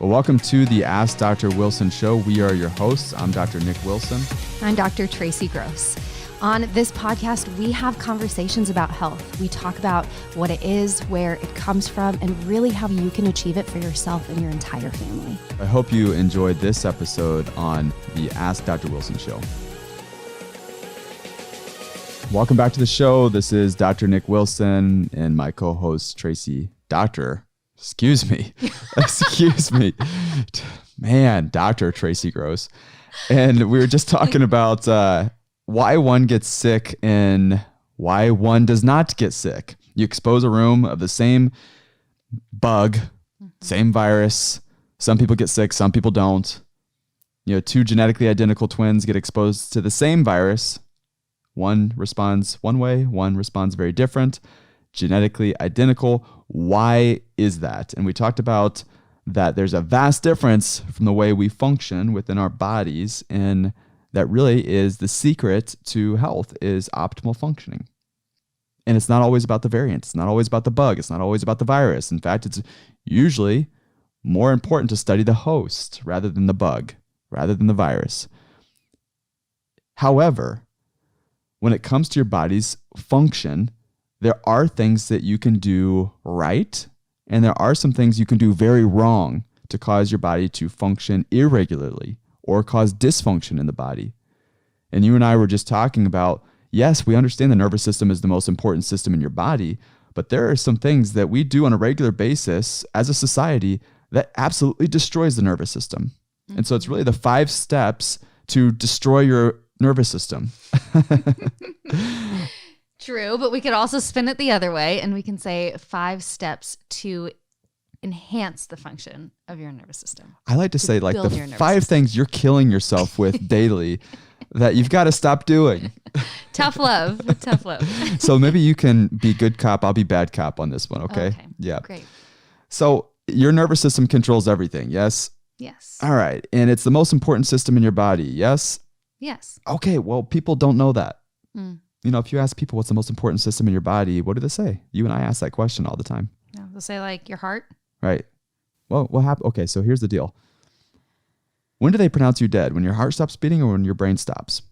Well, welcome to the Ask Dr. Wilson show. We are your hosts. I'm Dr. Nick Wilson. I'm Dr. Tracy Gross. On this podcast, we have conversations about health. We talk about what it is, where it comes from, and really how you can achieve it for yourself and your entire family. I hope you enjoyed this episode on the Ask Dr. Wilson show. Welcome back to the show. This is Dr. Nick Wilson and my co-host Tracy. Excuse me. Man, Dr. Tracy Gross. And we were just talking about why one gets sick and why one does not get sick. You expose a room of the same bug, same virus. Some people get sick, some people don't. You know, two genetically identical twins get exposed to the same virus. One responds one way, one responds very different. Genetically identical. Why is that? And we talked about that there's a vast difference from the way we function within our bodies, and that really is the secret to health is optimal functioning. And it's not always about the variant. It's not always about the bug. It's not always about the virus. In fact, it's usually more important to study the host rather than the bug, rather than the virus. However, when it comes to your body's function, there are things that you can do right, and there are some things you can do very wrong to cause your body to function irregularly or cause dysfunction in the body. And you and I were just talking about, yes, we understand the nervous system is the most important system in your body, but there are some things that we do on a regular basis as a society that absolutely destroys the nervous system. Mm-hmm. And so it's really the 5 steps to destroy your nervous system. True, but we could also spin it the other way, and we can say 5 steps to enhance the function of your nervous system. I like to say like the 5 things you're killing yourself with daily that you've got to stop doing. Tough love. So maybe you can be good cop, I'll be bad cop on this one, okay? Yeah. Great. So your nervous system controls everything, yes? Yes. All right. And it's the most important system in your body, yes? Yes. Okay, well, people don't know that. Mm. You know, if you ask people what's the most important system in your body, what do they say? You and I ask that question all the time. Yeah, they'll say like your heart. Right. Well, what happened? Okay, so here's the deal. When do they pronounce you dead? When your heart stops beating or when your brain stops?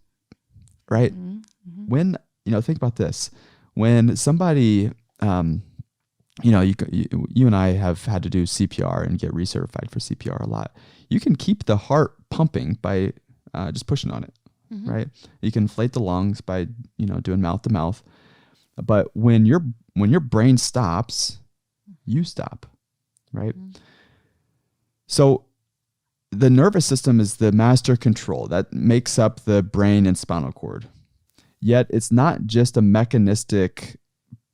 Right? Mm-hmm. When, think about this. When somebody, you and I have had to do CPR and get recertified for CPR a lot. You can keep the heart pumping by just pushing on it. Mm-hmm. Right. You can inflate the lungs by, doing mouth to mouth. But when your brain stops, you stop. Right. Mm-hmm. So the nervous system is the master control that makes up the brain and spinal cord. Yet it's not just a mechanistic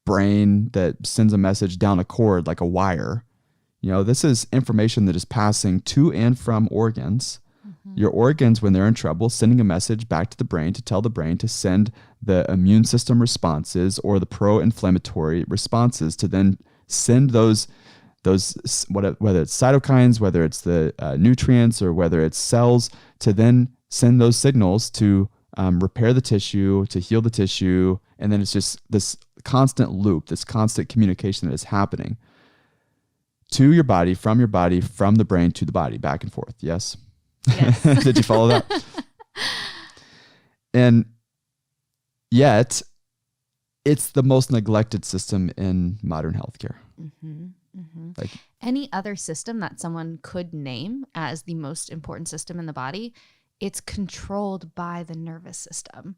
brain that sends a message down a cord like a wire. This is information that is passing to and from organs. Your organs, when they're in trouble, sending a message back to the brain to tell the brain to send the immune system responses or the pro-inflammatory responses to then send those whether it's cytokines, whether it's the nutrients, or whether it's cells, to then send those signals to repair the tissue, to heal the tissue. And then it's just this constant loop, this constant communication that is happening to your body, from the brain to the body, back and forth. Yes? Yes. Did you follow that? And yet, it's the most neglected system in modern healthcare. Mm-hmm, mm-hmm. Like any other system that someone could name as the most important system in the body, it's controlled by the nervous system.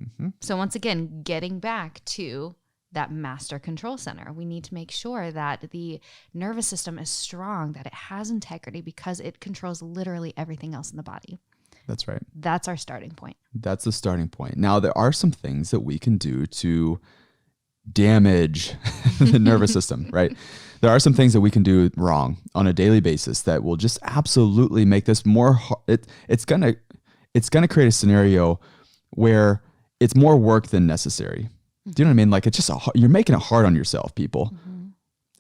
Mm-hmm. So once again, getting back to that master control center, we need to make sure that the nervous system is strong, that it has integrity, because it controls literally everything else in the body. That's right. That's our starting point. That's the starting point. Now, there are some things that we can do to damage the nervous system, right? There are some things that we can do wrong on a daily basis that will just absolutely make this more, it's going to create a scenario where it's more work than necessary. Do you know what I mean? Like, it's just you're making it hard on yourself, people. Mm-hmm.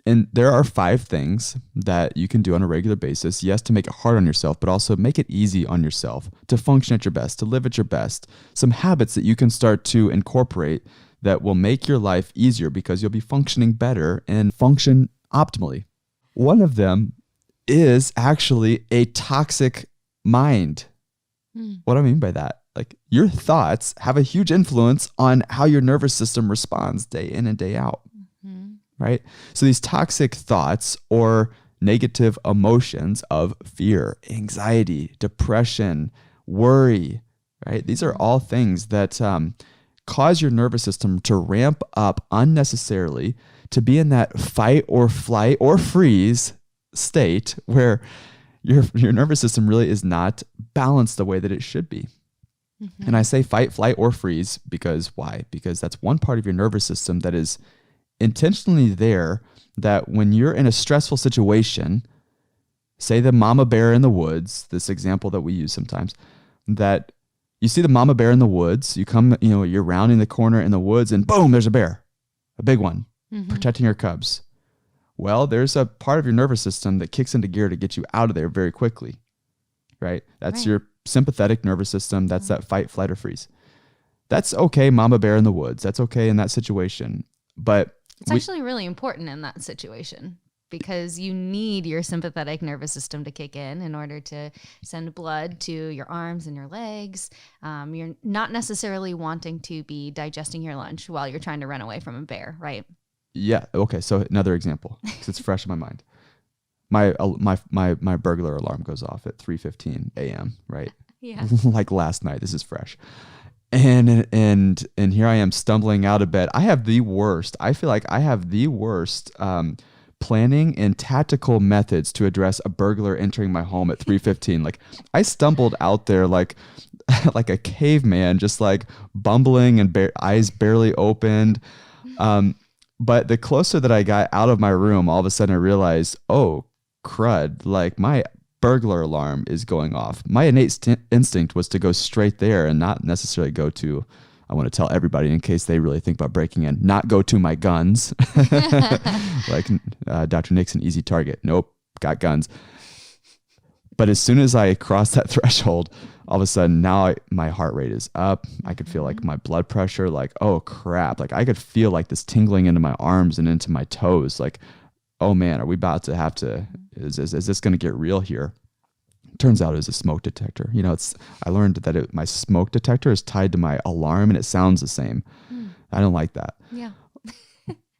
And there are 5 things that you can do on a regular basis. Yes, to make it hard on yourself, but also make it easy on yourself to function at your best, to live at your best. Some habits that you can start to incorporate that will make your life easier because you'll be functioning better and function optimally. One of them is actually a toxic mind. What do I mean by that? Like, your thoughts have a huge influence on how your nervous system responds day in and day out, right? So these toxic thoughts or negative emotions of fear, anxiety, depression, worry, right? These are all things that cause your nervous system to ramp up unnecessarily, to be in that fight or flight or freeze state where your nervous system really is not balanced the way that it should be. And I say fight, flight, or freeze because why? Because that's one part of your nervous system that is intentionally there, that when you're in a stressful situation, say the mama bear in the woods, this example that we use sometimes, that you see the mama bear in the woods, you come, you're rounding the corner in the woods and boom, there's a bear, a big one, protecting your cubs. Well, there's a part of your nervous system that kicks into gear to get you out of there very quickly, right? That's your sympathetic nervous system. That's that fight, flight, or freeze. That's okay, mama bear in the woods. That's okay in that situation. But it's actually really important in that situation because you need your sympathetic nervous system to kick in order to send blood to your arms and your legs. You're not necessarily wanting to be digesting your lunch while you're trying to run away from a bear, right? Yeah. Okay. So another example, because it's fresh in my mind. My burglar alarm goes off at 3:15 a.m. Right? Yeah. Like last night. This is fresh. And here I am stumbling out of bed. I feel like I have the worst planning and tactical methods to address a burglar entering my home at 3:15. Like, I stumbled out there like a caveman, just like bumbling and eyes barely opened. But the closer that I got out of my room, all of a sudden I realized, oh, crud, like my burglar alarm is going off. My innate instinct was to go straight there and not necessarily go to, I want to tell everybody in case they really think about breaking in, not go to my guns. Like Dr. Nixon, easy target. Nope, got guns. But as soon as I crossed that threshold, all of a sudden now my heart rate is up. I could feel like my blood pressure, like, oh crap. Like, I could feel like this tingling into my arms and into my toes. Like, oh man, are we about to have to, is this going to get real here? Turns out it was a smoke detector. I learned that my smoke detector is tied to my alarm and it sounds the same. I don't like that. Yeah.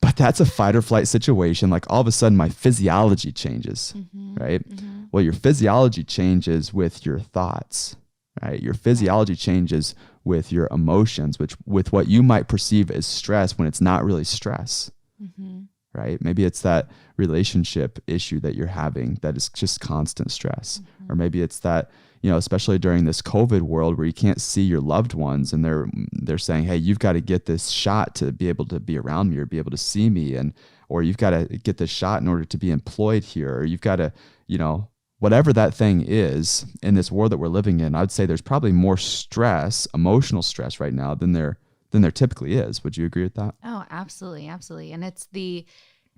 But that's a fight or flight situation. Like, all of a sudden my physiology changes, right? Well, your physiology changes with your thoughts, right? Your physiology changes with your emotions, with what you might perceive as stress when it's not really stress, right? Maybe it's that relationship issue that you're having that is just constant stress. Or maybe it's that, especially during this COVID world where you can't see your loved ones and they're saying, hey, you've got to get this shot to be able to be around me or be able to see me, or you've got to get this shot in order to be employed here, or you've got to, whatever that thing is in this world that we're living in. I'd say there's probably more stress, emotional stress right now than there typically is. Would you agree with that? Oh, absolutely. Absolutely. And it's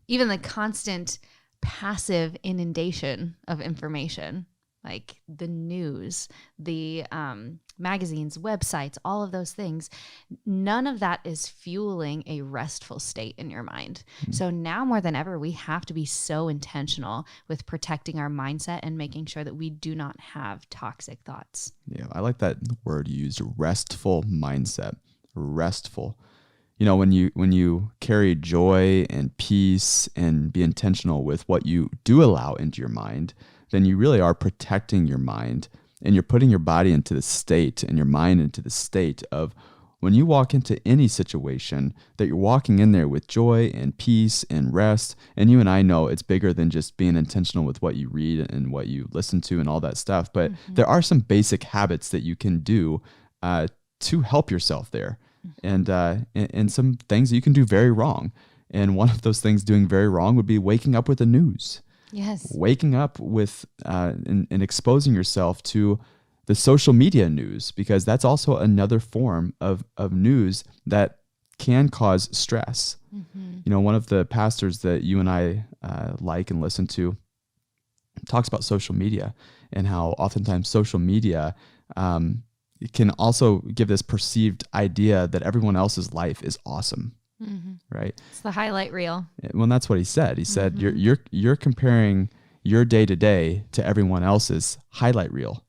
even the constant passive inundation of information, like the news, the magazines, websites, all of those things. None of that is fueling a restful state in your mind. So now more than ever, we have to be so intentional with protecting our mindset and making sure that we do not have toxic thoughts. Yeah, I like that word you used, restful mindset. Restful. When you carry joy and peace and be intentional with what you do allow into your mind, then you really are protecting your mind, and you're putting your body into the state and your mind into the state of, when you walk into any situation, that you're walking in there with joy and peace and rest. And you and I know it's bigger than just being intentional with what you read and what you listen to and all that stuff. But there are some basic habits that you can do to help yourself there. And some things you can do very wrong. And one of those things doing very wrong would be waking up with the news. Yes. Waking up with and exposing yourself to the social media news, because that's also another form of news that can cause stress. One of the pastors that you and I like and listen to talks about social media and how oftentimes social media can also give this perceived idea that everyone else's life is awesome. Right? It's the highlight reel. Well, that's what he said. He said you're comparing your day to day to everyone else's highlight reel.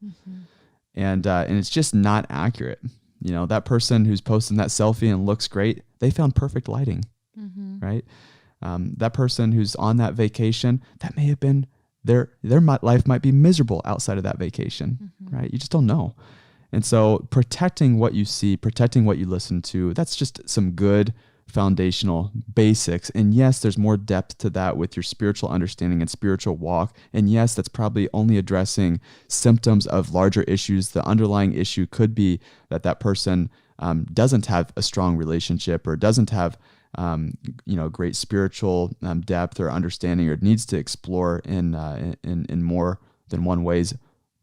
And it's just not accurate. You know, that person who's posting that selfie and looks great, they found perfect lighting, right? That person who's on that vacation, that may have been their life might be miserable outside of that vacation, right? You just don't know. And so protecting what you see, protecting what you listen to, that's just some good foundational basics. And yes, there's more depth to that with your spiritual understanding and spiritual walk. And yes, that's probably only addressing symptoms of larger issues. The underlying issue could be that person doesn't have a strong relationship or doesn't have great spiritual depth or understanding, or needs to explore in more than one ways.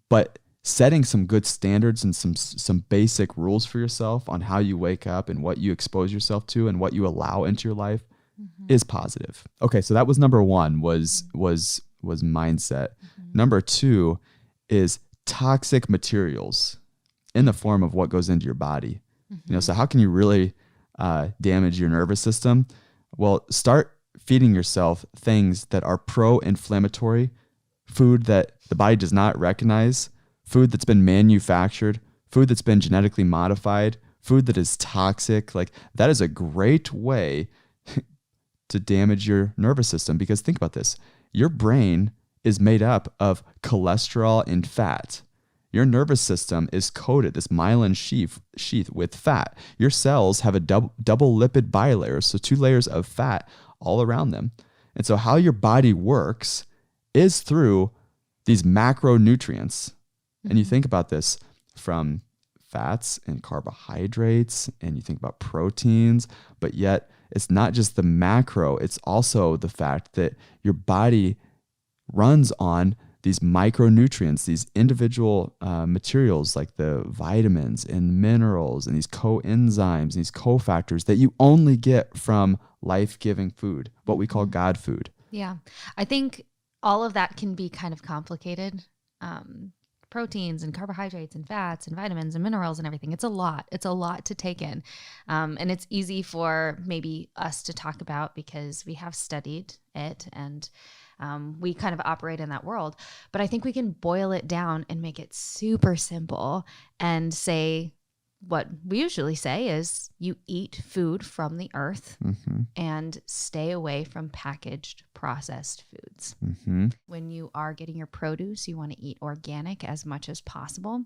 But setting some good standards and some basic rules for yourself on how you wake up and what you expose yourself to and what you allow into your life is positive. Okay, so that was number one, was mindset. Number two is toxic materials in the form of what goes into your body. You know, so how can you really damage your nervous system? Well, start feeding yourself things that are pro-inflammatory, food that the body does not recognize, food that's been manufactured, food that's been genetically modified, food that is toxic. Like, that is a great way to damage your nervous system, because think about this. Your brain is made up of cholesterol and fat. Your nervous system is coated, this myelin sheath with fat. Your cells have a double lipid bilayer, so 2 layers of fat all around them. And so how your body works is through these macronutrients. And you think about this from fats and carbohydrates, and you think about proteins, but yet it's not just the macro, it's also the fact that your body runs on these micronutrients, these individual materials like the vitamins and minerals and these coenzymes and these cofactors that you only get from life-giving food, what we call God food. Yeah. I think all of that can be kind of complicated. Proteins and carbohydrates and fats and vitamins and minerals and everything. It's a lot. It's a lot to take in. And it's easy for maybe us to talk about because we have studied it and we kind of operate in that world. But I think we can boil it down and make it super simple and say what we usually say is you eat food from the earth and stay away from packaged processed foods. When you are getting your produce, you want to eat organic as much as possible.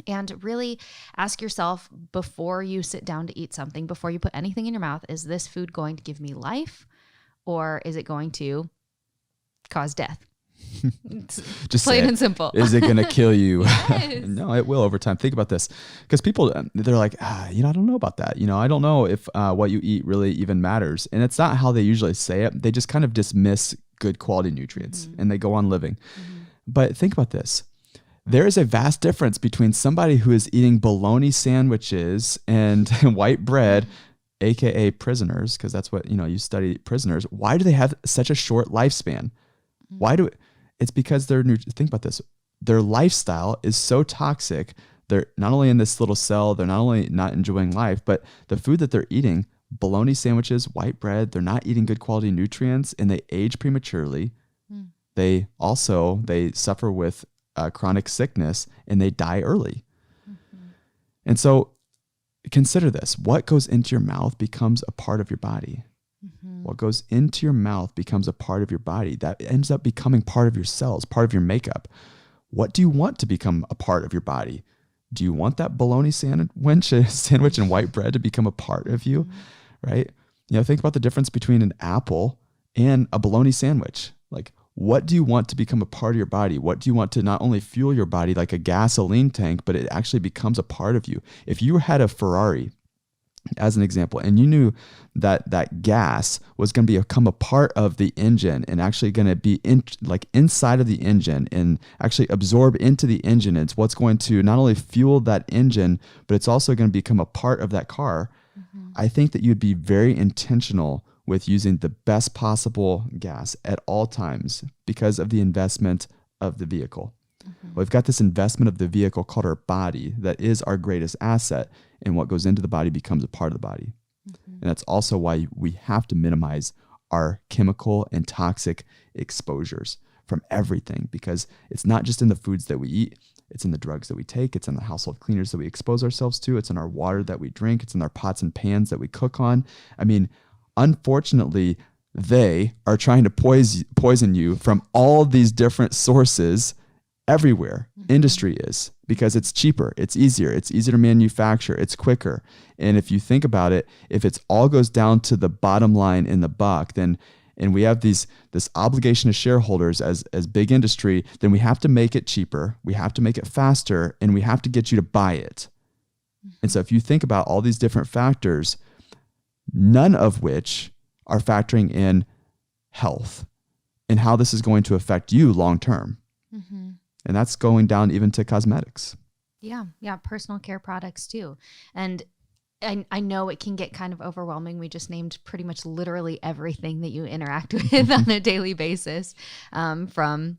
And really ask yourself before you sit down to eat something, before you put anything in your mouth, is this food going to give me life, or is it going to cause death? Just plain and simple. Is it going to kill you? Yes. No, it will over time. Think about this, because people, they're like, I don't know about that. I don't know if what you eat really even matters. And it's not how they usually say it. They just kind of dismiss good quality nutrients and they go on living. But think about this. There is a vast difference between somebody who is eating bologna sandwiches and white bread, AKA prisoners, because that's what, you study prisoners. Why do they have such a short lifespan? It's because think about this. Their lifestyle is so toxic. They're not only in this little cell, they're not only not enjoying life, but the food that they're eating, bologna sandwiches, white bread, they're not eating good quality nutrients, and they age prematurely. They suffer with chronic sickness, and they die early. And so consider this. What goes into your mouth becomes a part of your body. What goes into your mouth becomes a part of your body. That ends up becoming part of your cells, part of your makeup. What do you want to become a part of your body? Do you want that bologna sandwich and white bread to become a part of you, right? Think about the difference between an apple and a bologna sandwich. Like, what do you want to become a part of your body? What do you want to not only fuel your body like a gasoline tank, but it actually becomes a part of you? If you had a Ferrari, as an example, and you knew that gas was going to become a part of the engine and actually going to be inside of the engine and actually absorb into the engine, it's what's going to not only fuel that engine, but it's also going to become a part of that car. I think that you'd be very intentional with using the best possible gas at all times because of the investment of the vehicle. We've got this investment of the vehicle called our body that is our greatest asset, and what goes into the body becomes a part of the body. And that's also why we have to minimize our chemical and toxic exposures. from everything, because it's not just in the foods that we eat, it's in the drugs that we take, it's in the household cleaners that we expose ourselves to, it's in our water that we drink, it's in our pots and pans that we cook on. I mean, unfortunately, they are trying to poison you from all these different sources everywhere. Industry is, because it's cheaper, it's easier to manufacture, it's quicker. And if you think about it, if it's all goes down to the bottom line in the buck, then, and we have this obligation to shareholders as big industry, then we have to make it cheaper, we have to make it faster, and we have to get you to buy it. And so if you think about all these different factors, none of which are factoring in health and how this is going to affect you long term. And that's going down even to cosmetics. Yeah. Personal care products too. And I know it can get kind of overwhelming. We just named pretty much literally everything that you interact with on a daily basis, from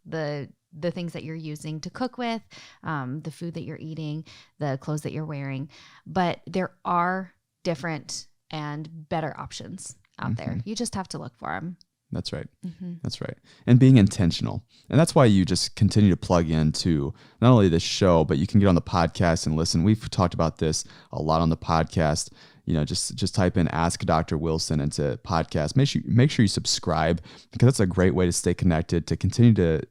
the things that you're using to cook with, the food that you're eating, the clothes that you're wearing. But there are different and better options out there. You just have to look for them. That's right. That's right. And being intentional. And that's why you just continue to plug into not only this show, but you can get on the podcast and listen. We've talked about this a lot on the podcast. You know, just type in Ask Dr. Wilson into podcast. Make sure you subscribe, because that's a great way to stay connected, to continue to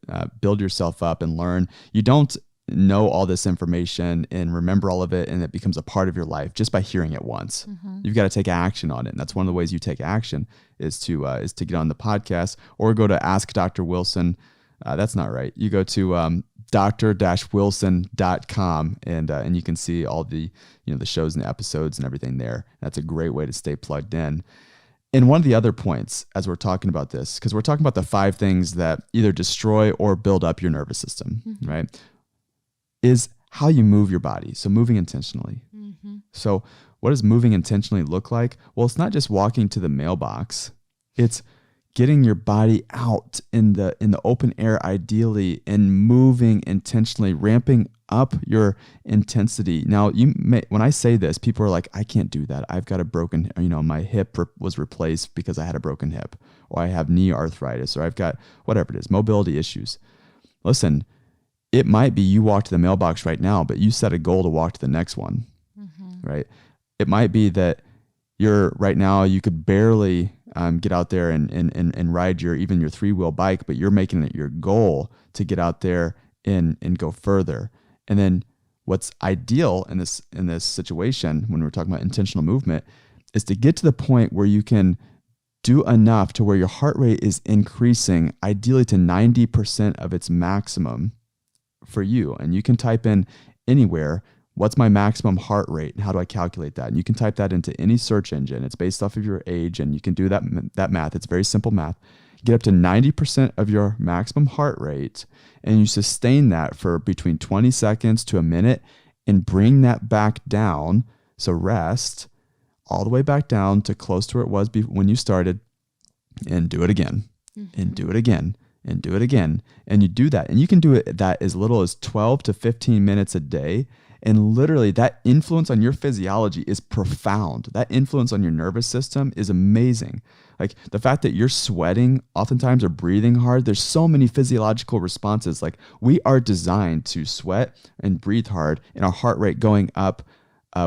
build yourself up and learn. You don't know all this information and remember all of it, and it becomes a part of your life just by hearing it once. You've got to take action on it, and that's one of the ways you take action is to get on the podcast or go to Ask Dr. Wilson. That's not right. You go to dr-wilson.com and you can see all the the shows and the episodes and everything there. That's a great way to stay plugged in. And one of the other points as we're talking about this, because we're talking about the 5 things that either destroy or build up your nervous system, right? Is how you move your body. So moving intentionally. So what does moving intentionally look like? Well, it's not just walking to the mailbox. It's getting your body out in the open air, ideally, and moving intentionally, ramping up your intensity. Now, when I say this, people are like, I can't do that. I've got a broken, my hip was replaced because I had a broken hip, or I have knee arthritis, or I've got whatever it is, mobility issues. Listen, it might be you walk to the mailbox right now, but you set a goal to walk to the next one, right? It might be that right now you could barely get out there and ride your 3-wheel bike, but you're making it your goal to get out there and go further. And then what's ideal in this situation, when we're talking about intentional movement, is to get to the point where you can do enough to where your heart rate is increasing, ideally to 90% of its maximum for you. And you can type in anywhere, what's my maximum heart rate and how do I calculate that? And you can type that into any search engine. It's based off of your age, and you can do that math. It's very simple math. Get up to 90% of your maximum heart rate, and you sustain that for between 20 seconds to a minute, and bring that back down. So rest all the way back down to close to where it was when you started, and do it again, and do it again, and do it again. And you do that. And you can do it that as little as 12 to 15 minutes a day. And literally that influence on your physiology is profound. That influence on your nervous system is amazing. Like the fact that you're sweating oftentimes or breathing hard, there's so many physiological responses. Like we are designed to sweat and breathe hard, and our heart rate going up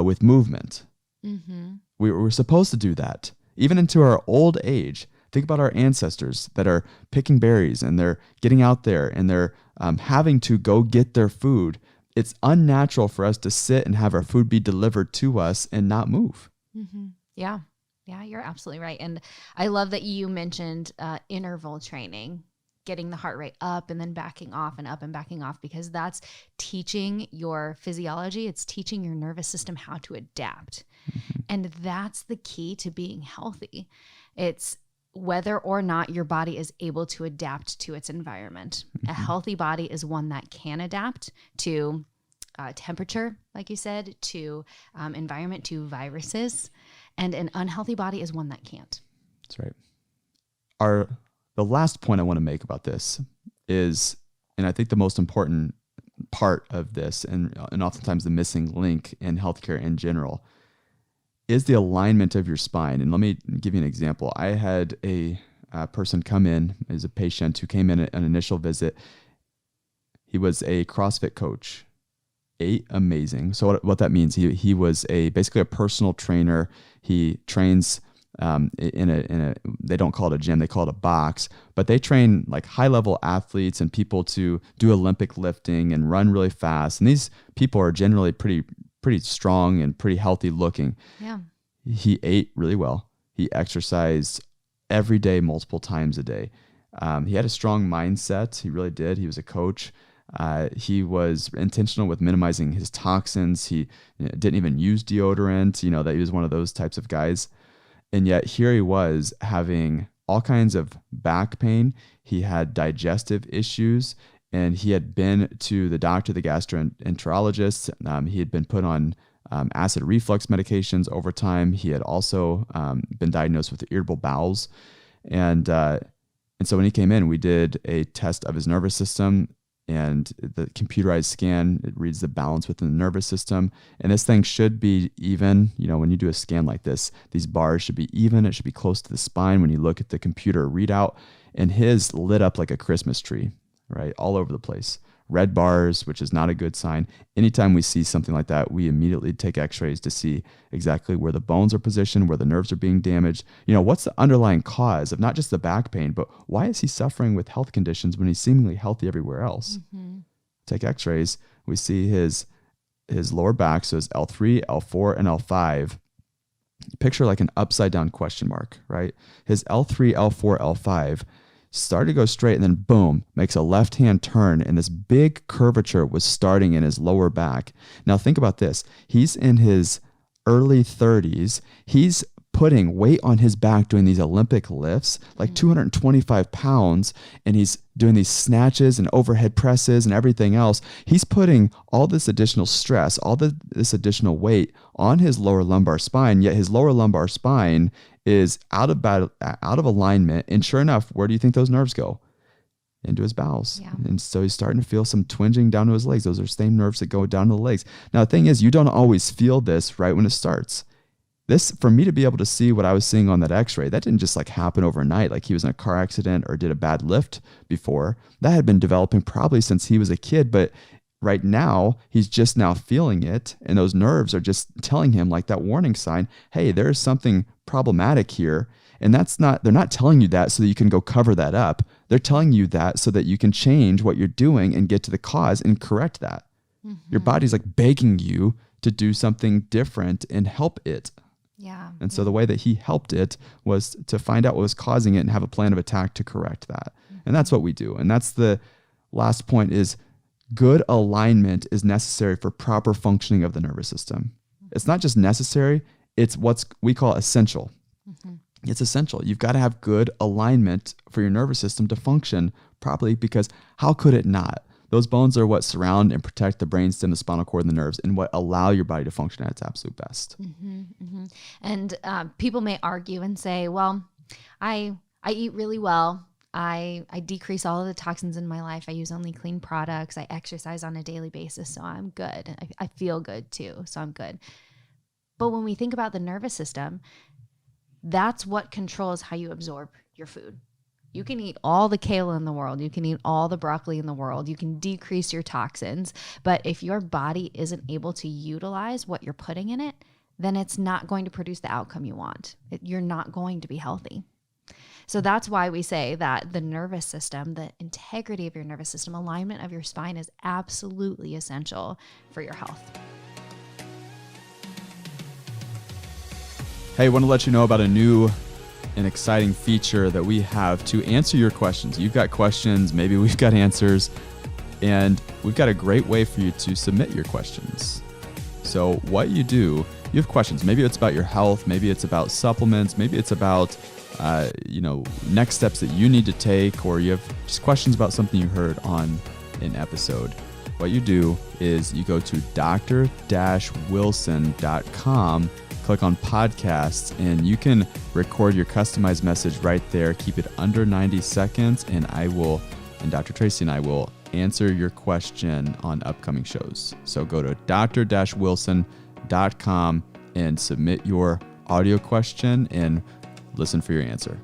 with movement. We're supposed to do that. Even into our old age. Think about our ancestors that are picking berries, and they're getting out there, and they're having to go get their food. It's unnatural for us to sit and have our food be delivered to us and not move. Yeah, you're absolutely right. And I love that you mentioned interval training, getting the heart rate up and then backing off and up and backing off, because that's teaching your physiology. It's teaching your nervous system how to adapt. And that's the key to being healthy. It's whether or not your body is able to adapt to its environment. A healthy body is one that can adapt to temperature, like you said, to environment, to viruses. And an unhealthy body is one that can't. That's right. The last point I want to make about this is, and I think the most important part of this, and oftentimes the missing link in healthcare in general, is the alignment of your spine. And let me give you an example. I had a person come in, is a patient who came in at an initial visit. He was a CrossFit coach. Amazing. So what that means, he was basically a personal trainer. He trains in a they don't call it a gym, they call it a box, but they train like high level athletes and people to do Olympic lifting and run really fast. And these people are generally pretty strong and pretty healthy looking. Yeah. He ate really well. He exercised every day, multiple times a day. He had a strong mindset. He really did. He was a coach. He was intentional with minimizing his toxins. He didn't even use deodorant, that he was one of those types of guys. And yet here he was having all kinds of back pain. He had digestive issues, and he had been to the doctor, the gastroenterologist. He had been put on acid reflux medications over time. He had also been diagnosed with irritable bowels. And so when he came in, we did a test of his nervous system, and the computerized scan, it reads the balance within the nervous system. And this thing should be even. When you do a scan like this, these bars should be even. It should be close to the spine when you look at the computer readout. And his lit up like a Christmas tree, right? All over the place. Red bars, which is not a good sign. Anytime we see something like that, we immediately take x-rays to see exactly where the bones are positioned, where the nerves are being damaged. What's the underlying cause of not just the back pain, but why is he suffering with health conditions when he's seemingly healthy everywhere else? Mm-hmm. Take x-rays, we see his lower back, so his L3, L4, and L5. Picture like an upside down question mark, right? His L3, L4, L5 started to go straight, and then boom, makes a left-hand turn, and this big curvature was starting in his lower back. Now think about this. He's in his early 30s. He's putting weight on his back doing these Olympic lifts, like 225 pounds, and he's doing these snatches and overhead presses and everything else. He's putting all this additional stress, this additional weight on his lower lumbar spine, yet his lower lumbar spine is out of alignment. And sure enough, where do you think those nerves go? Into his bowels. Yeah. And so he's starting to feel some twinging down to his legs. Those are same nerves that go down to the legs. Now, the thing is, you don't always feel this right when it starts. This, for me to be able to see what I was seeing on that x-ray, that didn't just like happen overnight, like he was in a car accident or did a bad lift before. That had been developing probably since he was a kid, but right now he's just now feeling it. And those nerves are just telling him like that warning sign, hey, there's something problematic here. And they're not telling you that so that you can go cover that up. They're telling you that so that you can change what you're doing and get to the cause and correct that. Mm-hmm. Your body's like begging you to do something different and help it. Yeah. And so the way that he helped it was to find out what was causing it and have a plan of attack to correct that. Mm-hmm. And that's what we do. And that's the last point is good alignment is necessary for proper functioning of the nervous system. Mm-hmm. It's not just necessary, it's what we call essential. Mm-hmm. It's essential. You've got to have good alignment for your nervous system to function properly, because how could it not? Those bones are what surround and protect the brainstem, the spinal cord, and the nerves, and what allow your body to function at its absolute best. Mm-hmm, mm-hmm. And people may argue and say, well, I eat really well. I decrease all of the toxins in my life. I use only clean products. I exercise on a daily basis, so I'm good. I feel good too, so I'm good. But when we think about the nervous system, that's what controls how you absorb your food. You can eat all the kale in the world. You can eat all the broccoli in the world. You can decrease your toxins. But if your body isn't able to utilize what you're putting in it, then it's not going to produce the outcome you want. You're not going to be healthy. So that's why we say that the nervous system, the integrity of your nervous system, alignment of your spine is absolutely essential for your health. Hey, I want to let you know about a new and exciting feature that we have to answer your questions. You've got questions, maybe we've got answers, and we've got a great way for you to submit your questions. So what you do, you have questions. Maybe it's about your health, maybe it's about supplements, maybe it's about next steps that you need to take, or you have just questions about something you heard on an episode. What you do is you go to dr-wilson.com, click on podcasts, and you can record your customized message right there. Keep it under 90 seconds, and Dr. Tracy and I will answer your question on upcoming shows. So go to dr-wilson.com and submit your audio question and listen for your answer.